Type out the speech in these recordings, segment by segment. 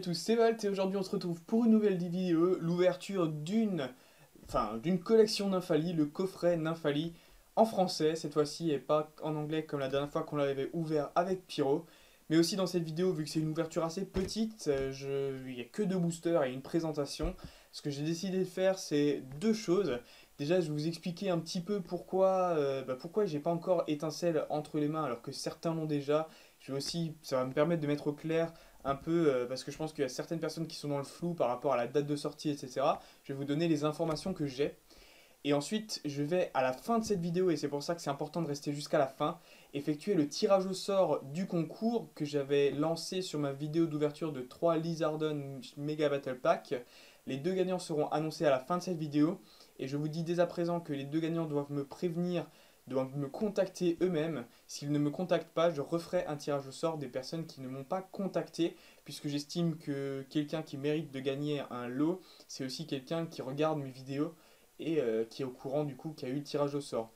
tous, c'est Valt et aujourd'hui on se retrouve pour une nouvelle vidéo, l'ouverture d'une collection Nymphalie, le coffret Nymphalie en français cette fois-ci et pas en anglais comme la dernière fois qu'on l'avait ouvert avec Pyro. Mais aussi dans cette vidéo, vu que c'est une ouverture assez petite, il n'y a que deux boosters et une présentation. Ce que j'ai décidé de faire, c'est deux choses. Déjà, je vais vous expliquer un petit peu pourquoi j'ai pas encore Étincelle entre les mains alors que certains l'ont déjà. Je vais aussi, ça va me permettre de mettre au clair un peu, parce que je pense qu'il y a certaines personnes qui sont dans le flou par rapport à la date de sortie, etc. Je vais vous donner les informations que j'ai. Et ensuite, je vais à la fin de cette vidéo, et c'est pour ça que c'est important de rester jusqu'à la fin, effectuer le tirage au sort du concours que j'avais lancé sur ma vidéo d'ouverture de 3 Lizardon Mega Battle Pack. Les deux gagnants seront annoncés à la fin de cette vidéo, et je vous dis dès à présent que les deux gagnants doivent me prévenir, doivent me contacter eux-mêmes. S'ils ne me contactent pas, je referai un tirage au sort des personnes qui ne m'ont pas contacté, puisque j'estime que quelqu'un qui mérite de gagner un lot, c'est aussi quelqu'un qui regarde mes vidéos et qui est au courant du coup qu'il y a eu le tirage au sort.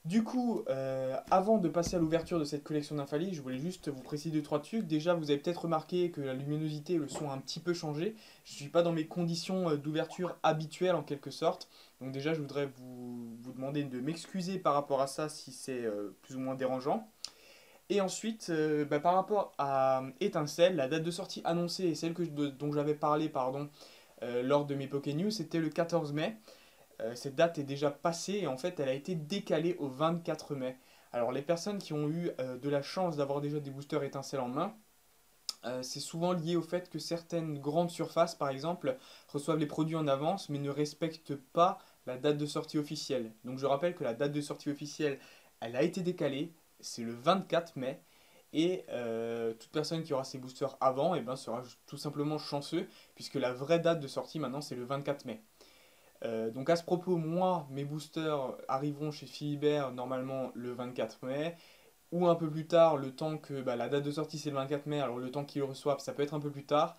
Du coup, avant de passer à l'ouverture de cette collection Nymphalie, je voulais juste vous préciser deux trois trucs. Déjà, vous avez peut-être remarqué que la luminosité et le son ont un petit peu changé. Je ne suis pas dans mes conditions d'ouverture habituelles en quelque sorte. Donc déjà, je voudrais vous demander de m'excuser par rapport à ça si c'est plus ou moins dérangeant. Et ensuite, par rapport à Étincelle, la date de sortie annoncée et celle dont j'avais parlé lors de mes Poké News, c'était le 14 mai. Cette date est déjà passée et en fait elle a été décalée au 24 mai. Alors les personnes qui ont eu de la chance d'avoir déjà des boosters étincelles en main, c'est souvent lié au fait que certaines grandes surfaces par exemple reçoivent les produits en avance mais ne respectent pas la date de sortie officielle. Donc je rappelle que la date de sortie officielle elle a été décalée, c'est le 24 mai. Et toute personne qui aura ses boosters avant sera tout simplement chanceux, puisque la vraie date de sortie maintenant c'est le 24 mai. Donc à ce propos, moi, mes boosters arriveront chez Philibert normalement le 24 mai, ou un peu plus tard, le temps que la date de sortie c'est le 24 mai, alors le temps qu'ils le reçoivent ça peut être un peu plus tard.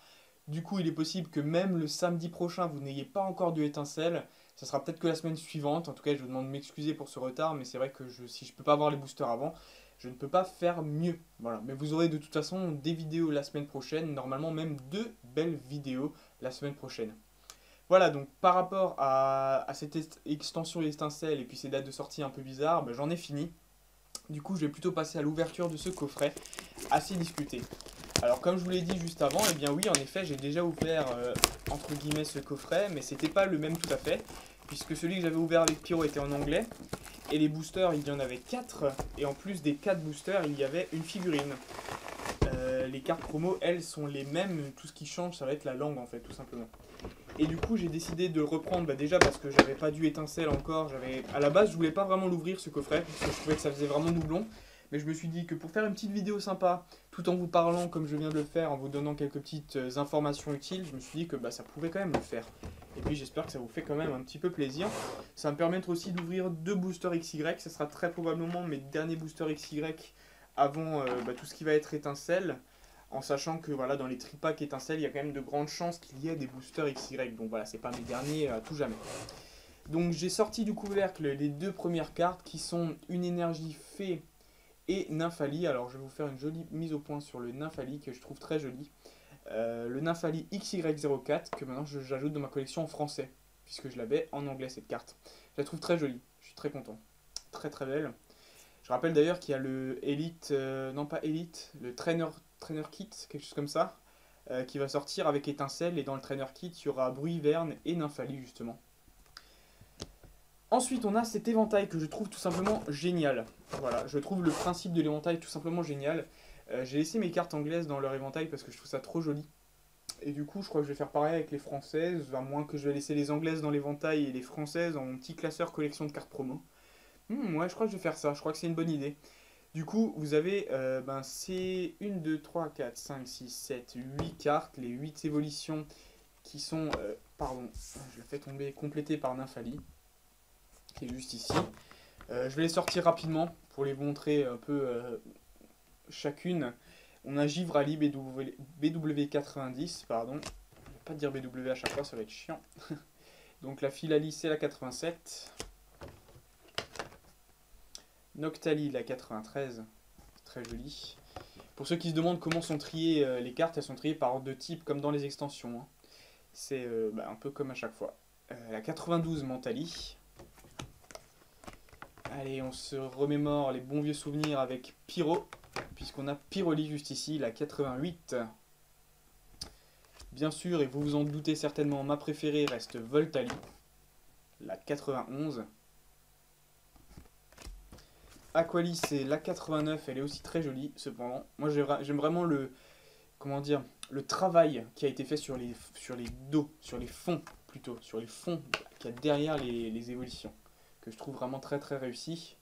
Du coup, il est possible que même le samedi prochain, vous n'ayez pas encore de étincelle. Ça sera peut-être que la semaine suivante. En tout cas, je vous demande de m'excuser pour ce retard, mais c'est vrai que si je ne peux pas avoir les boosters avant, je ne peux pas faire mieux. Voilà. Mais vous aurez de toute façon des vidéos la semaine prochaine, normalement même deux belles vidéos la semaine prochaine. Voilà, donc par rapport à cette extension étincelle et puis ces dates de sortie un peu bizarres, j'en ai fini. Du coup, je vais plutôt passer à l'ouverture de ce coffret, assez discuté. Alors, comme je vous l'ai dit juste avant, eh bien oui, en effet, j'ai déjà ouvert, entre guillemets, ce coffret, mais c'était pas le même tout à fait, puisque celui que j'avais ouvert avec Pyro était en anglais, et les boosters, il y en avait 4, et en plus des 4 boosters, il y avait une figurine. Les cartes promo, elles, sont les mêmes, tout ce qui change, ça va être la langue, en fait, tout simplement. Et du coup, j'ai décidé de le reprendre déjà parce que j'avais pas dû étincelle encore. À la base, je voulais pas vraiment l'ouvrir ce coffret parce que je trouvais que ça faisait vraiment doublon. Mais je me suis dit que pour faire une petite vidéo sympa, tout en vous parlant comme je viens de le faire, en vous donnant quelques petites informations utiles, je me suis dit que ça pouvait quand même le faire. Et puis j'espère que ça vous fait quand même un petit peu plaisir. Ça va me permettre aussi d'ouvrir deux boosters XY. Ça sera très probablement mes derniers boosters XY avant tout ce qui va être étincelle. En sachant que voilà, dans les tripacks étincelles, il y a quand même de grandes chances qu'il y ait des boosters XY. Donc voilà, c'est pas mes derniers à tout jamais. Donc j'ai sorti du couvercle les deux premières cartes qui sont une énergie fée et Nymphalie. Alors je vais vous faire une jolie mise au point sur le Nymphalie que je trouve très joli. Le Nymphalie XY04 que maintenant j'ajoute dans ma collection en français, puisque je l'avais en anglais cette carte. Je la trouve très jolie, je suis très content. Très très belle. Je rappelle d'ailleurs qu'il y a le Elite, non pas Elite, le Trainer Kit, quelque chose comme ça, qui va sortir avec Étincelle. Et dans le Trainer Kit, il y aura Bruyverne et Nymphalie justement. Ensuite, on a cet éventail que je trouve tout simplement génial. Voilà, je trouve le principe de l'éventail tout simplement génial. J'ai laissé mes cartes anglaises dans leur éventail parce que je trouve ça trop joli. Et du coup, je crois que je vais faire pareil avec les françaises, à moins que je vais laisser les anglaises dans l'éventail et les françaises dans mon petit classeur collection de cartes promo. Ouais, je crois que je vais faire ça, je crois que c'est une bonne idée. Du coup, vous avez c'est 1, 2, 3, 4, 5, 6, 7, 8 cartes, les 8 évolutions qui sont, pardon, je la fais tomber, complétées par Nymphalie, qui est juste ici. Je vais les sortir rapidement pour les montrer un peu chacune. On a Givrali BW90, pardon. Je vais pas dire BW à chaque fois, ça va être chiant. Donc la Philalie, c'est la 87. Noctali, la 93, très jolie. Pour ceux qui se demandent comment sont triées les cartes, elles sont triées par ordre de type comme dans les extensions, hein. C'est un peu comme à chaque fois. La 92 Mentali. Allez, on se remémore les bons vieux souvenirs avec Pyro, puisqu'on a Pyroli juste ici, la 88. Bien sûr, et vous vous en doutez certainement, ma préférée reste Voltali, la 91. Aquali, c'est la 89, elle est aussi très jolie, cependant. Moi, j'aime vraiment comment dire, le travail qui a été fait sur les dos, sur les fonds, plutôt, sur les fonds qu'il y a derrière les évolutions, que je trouve vraiment très très réussi.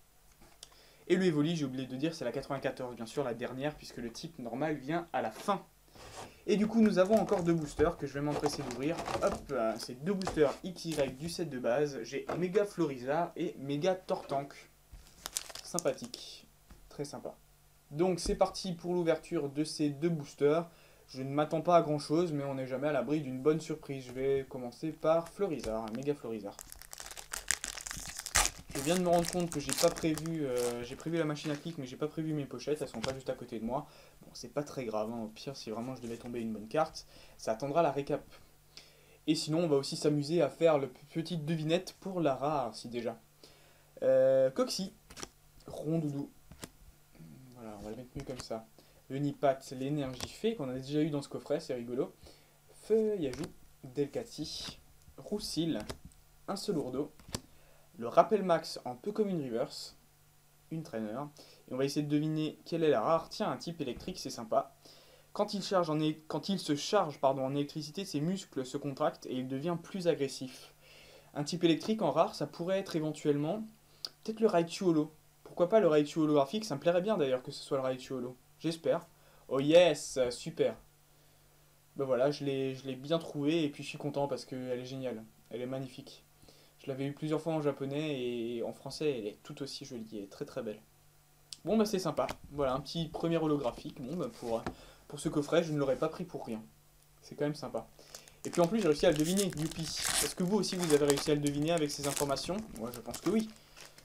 Et le Evoli, j'ai oublié de dire, c'est la 94, bien sûr, la dernière, puisque le type normal vient à la fin. Et du coup, nous avons encore deux boosters que je vais m'empresser d'ouvrir. Hop, c'est deux boosters XY du set de base. J'ai Méga Florizard et Méga Tortank. Sympathique, très sympa. Donc c'est parti pour l'ouverture de ces deux boosters. Je ne m'attends pas à grand chose, mais on n'est jamais à l'abri d'une bonne surprise. Je vais commencer par Florizard, Méga Florizard. Je viens de me rendre compte que j'ai pas prévu, j'ai prévu la machine à clic, mais j'ai pas prévu mes pochettes, elles sont pas juste à côté de moi. Bon, c'est pas très grave, hein. Au pire, si vraiment je devais tomber une bonne carte, ça attendra la récap. Et sinon, on va aussi s'amuser à faire le petite devinette pour la rare, si déjà. Coxy, Rondoudou. Voilà, on va le mettre mieux comme ça. Venipat, l'énergie fée, qu'on a déjà eu dans ce coffret, c'est rigolo. Feuillajou, Delcati, Roussil, un seul lourdeau. Le rappel max en peu comme une reverse, une trainer. Et on va essayer de deviner quelle est la rare. Tiens, un type électrique, c'est sympa. Quand il se charge en électricité, ses muscles se contractent et il devient plus agressif. Un type électrique en rare, ça pourrait être éventuellement peut-être le Raichu Holo. Pourquoi pas le Raichu holographique? Ça me plairait bien d'ailleurs que ce soit le Raichu Holo. J'espère. Oh yes, super. Ben voilà, je l'ai bien trouvé et puis je suis content parce qu'elle est géniale. Elle est magnifique. Je l'avais eu plusieurs fois en japonais et en français elle est tout aussi jolie, elle est très très belle. Bon bah c'est sympa, voilà un petit premier holographique, bon bah pour ce coffret je ne l'aurais pas pris pour rien. C'est quand même sympa. Et puis en plus j'ai réussi à le deviner, youpi. Est-ce que vous aussi vous avez réussi à le deviner avec ces informations? Moi je pense que oui.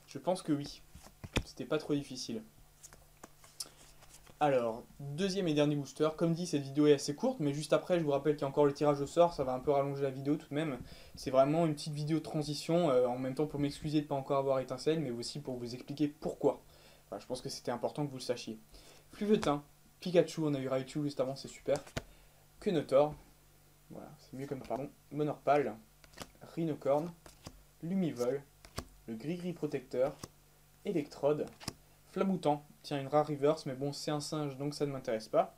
Je pense que oui. C'était pas trop difficile. Alors, deuxième et dernier booster. Comme dit, cette vidéo est assez courte, mais juste après, je vous rappelle qu'il y a encore le tirage au sort. Ça va un peu rallonger la vidéo tout de même. C'est vraiment une petite vidéo de transition, en même temps pour m'excuser de ne pas encore avoir étincelle, mais aussi pour vous expliquer pourquoi. Enfin, je pense que c'était important que vous le sachiez. Fluvetin, Pikachu, on a eu Raichu juste avant, c'est super. Quenotor, voilà, c'est mieux comme pardon. Monorpal, Rhinocorn, Lumivol, le Gris-Gris Protecteur, Electrode, Flamoutant, tiens une rare reverse, mais bon c'est un singe donc ça ne m'intéresse pas.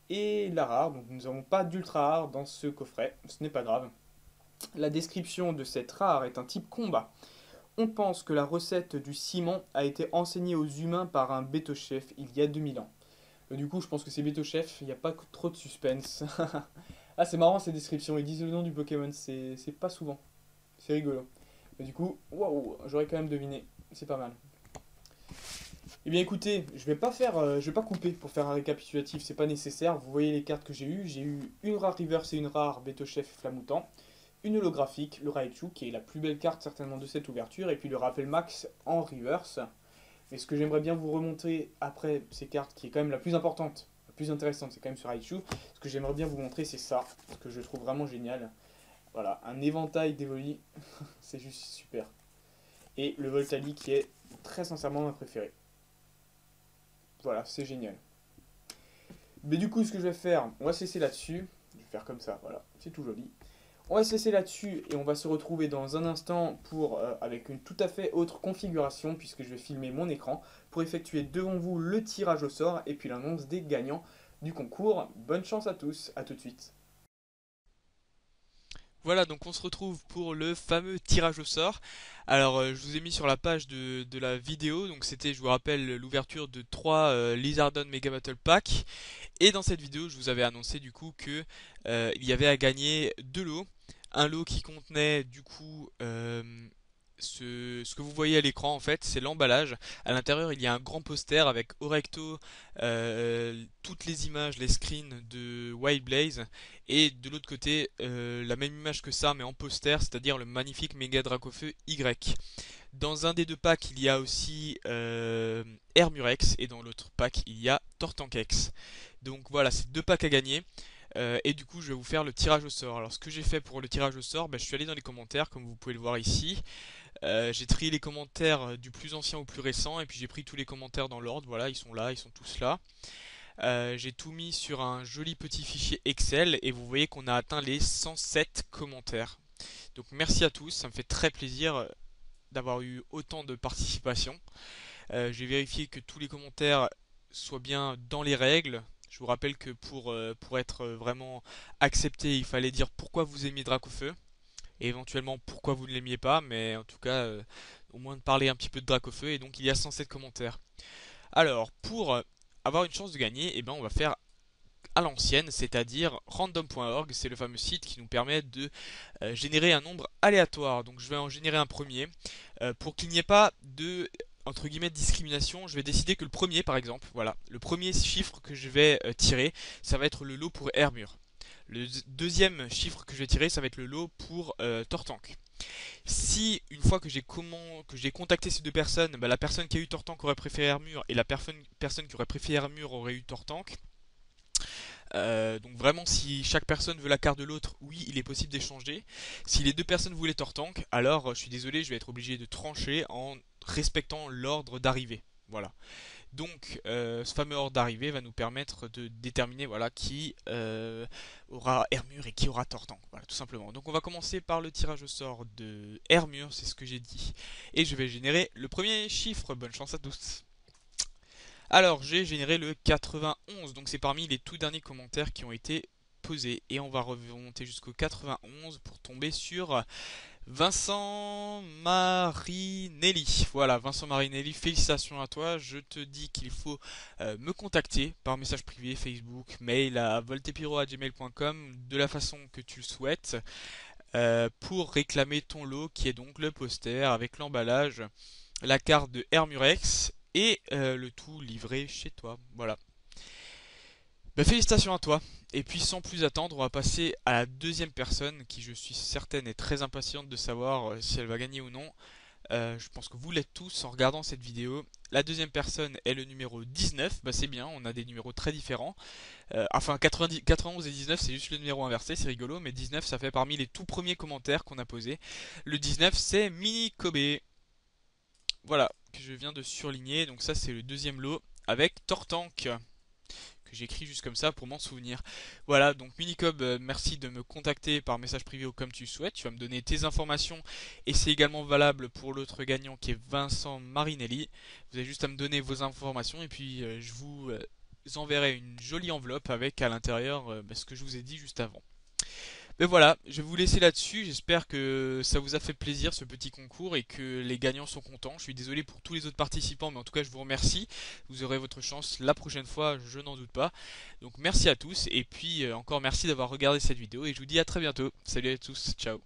Et la rare, donc nous n'avons pas d'ultra rare dans ce coffret, ce n'est pas grave. La description de cette rare est un type combat. On pense que la recette du ciment a été enseignée aux humains par un Beto-chef il y a 2000 ans. Du coup je pense que c'est Beto-chef, il n'y a pas trop de suspense. Ah c'est marrant ces descriptions, ils disent le nom du Pokémon, c'est pas souvent. C'est rigolo. Mais du coup, waouh, j'aurais quand même deviné, c'est pas mal. Eh bien écoutez, je vais pas couper pour faire un récapitulatif, c'est pas nécessaire. Vous voyez les cartes que j'ai eues. J'ai eu une rare reverse et une rare Beto-chef et Flamoutant. Une holographique, le Raichu, qui est la plus belle carte certainement de cette ouverture. Et puis le rappel max en reverse. Mais ce que j'aimerais bien vous remontrer après ces cartes, qui est quand même la plus importante, la plus intéressante, c'est quand même ce Raichu. Ce que j'aimerais bien vous montrer, c'est ça, ce que je trouve vraiment génial. Voilà, un éventail d'Evoli, c'est juste super. Et le Voltali qui est très sincèrement ma préférée. Voilà, c'est génial. Mais du coup, ce que je vais faire, on va se laisser là-dessus. Je vais faire comme ça, voilà, c'est tout joli. On va se laisser là-dessus et on va se retrouver dans un instant avec une tout à fait autre configuration, puisque je vais filmer mon écran, pour effectuer devant vous le tirage au sort et puis l'annonce des gagnants du concours. Bonne chance à tous, à tout de suite. Voilà, donc on se retrouve pour le fameux tirage au sort. Alors, je vous ai mis sur la page de la vidéo, donc c'était, je vous rappelle, l'ouverture de 3 Lizardon Mega Battle Pack. Et dans cette vidéo, je vous avais annoncé du coup que il y avait à gagner deux lots. Un lot qui contenait du coup ce que vous voyez à l'écran en fait, c'est l'emballage. À l'intérieur, il y a un grand poster avec au recto toutes les images, les screens de Wild Blaze. Et de l'autre côté, la même image que ça, mais en poster, c'est-à-dire le magnifique méga Dracofeu Y. Dans un des deux packs, il y a aussi Hermurex et dans l'autre pack, il y a Tortankex. Donc voilà, c'est deux packs à gagner. Et du coup, je vais vous faire le tirage au sort. Alors, ce que j'ai fait pour le tirage au sort, bah, je suis allé dans les commentaires, comme vous pouvez le voir ici. J'ai trié les commentaires du plus ancien au plus récent, et puis j'ai pris tous les commentaires dans l'ordre. Voilà, ils sont là, ils sont tous là. J'ai tout mis sur un joli petit fichier Excel, et vous voyez qu'on a atteint les 107 commentaires. Donc merci à tous, ça me fait très plaisir d'avoir eu autant de participation. J'ai vérifié que tous les commentaires soient bien dans les règles. Je vous rappelle que pour être vraiment accepté, il fallait dire pourquoi vous aimiez Dracofeu et éventuellement pourquoi vous ne l'aimiez pas, mais en tout cas, au moins de parler un petit peu de Dracofeu. Et donc il y a 107 commentaires. Alors, pour avoir une chance de gagner, eh ben, on va faire à l'ancienne, c'est-à-dire random.org, c'est le fameux site qui nous permet de générer un nombre aléatoire. Donc je vais en générer un premier. Pour qu'il n'y ait pas de entre guillemets discrimination, je vais décider que le premier par exemple, voilà, le premier chiffre que je vais tirer, ça va être le lot pour Hermure. Le deuxième chiffre que je vais tirer, ça va être le lot pour Tortank. Si une fois que j'ai contacté ces deux personnes, bah, la personne qui a eu Tortank aurait préféré Hermure et la personne qui aurait préféré Hermure aurait eu Tortank, donc vraiment, si chaque personne veut la carte de l'autre, oui, il est possible d'échanger. Si les deux personnes voulaient Tortank, alors je suis désolé, je vais être obligé de trancher en respectant l'ordre d'arrivée. Voilà. Donc, ce fameux ordre d'arrivée va nous permettre de déterminer voilà, qui aura Hermure et qui aura Tortank. Voilà, tout simplement. Donc, on va commencer par le tirage au sort de Hermure, c'est ce que j'ai dit. Et je vais générer le premier chiffre. Bonne chance à tous. Alors, j'ai généré le 91, donc c'est parmi les tout derniers commentaires qui ont été posés. Et on va remonter jusqu'au 91 pour tomber sur Vincent Marinelli. Voilà, Vincent Marinelli, félicitations à toi. Je te dis qu'il faut me contacter par message privé, Facebook, mail à voltepiro@gmail.com de la façon que tu le souhaites pour réclamer ton lot qui est donc le poster avec l'emballage, la carte de Hermurex et le tout livré chez toi. Voilà. Bah, félicitations à toi. Et puis sans plus attendre, on va passer à la deuxième personne qui je suis certaine est très impatiente de savoir si elle va gagner ou non. Je pense que vous l'êtes tous en regardant cette vidéo. La deuxième personne est le numéro 19. Bah c'est bien, on a des numéros très différents. Enfin 90, 91 et 19 c'est juste le numéro inversé, c'est rigolo. Mais 19 ça fait parmi les tout premiers commentaires qu'on a posés. Le 19 c'est Mini Kobe. Voilà, que je viens de surligner. Donc ça c'est le deuxième lot avec Tortank que j'écris juste comme ça pour m'en souvenir. Voilà, donc Minicob, merci de me contacter par message privé ou comme tu souhaites. Tu vas me donner tes informations et c'est également valable pour l'autre gagnant qui est Vincent Marinelli. Vous avez juste à me donner vos informations et puis je vous enverrai une jolie enveloppe avec à l'intérieur ce que je vous ai dit juste avant. Mais voilà, je vais vous laisser là-dessus. J'espère que ça vous a fait plaisir ce petit concours et que les gagnants sont contents. Je suis désolé pour tous les autres participants, mais en tout cas, je vous remercie. Vous aurez votre chance la prochaine fois, je n'en doute pas. Donc merci à tous et puis encore merci d'avoir regardé cette vidéo et je vous dis à très bientôt. Salut à tous, ciao.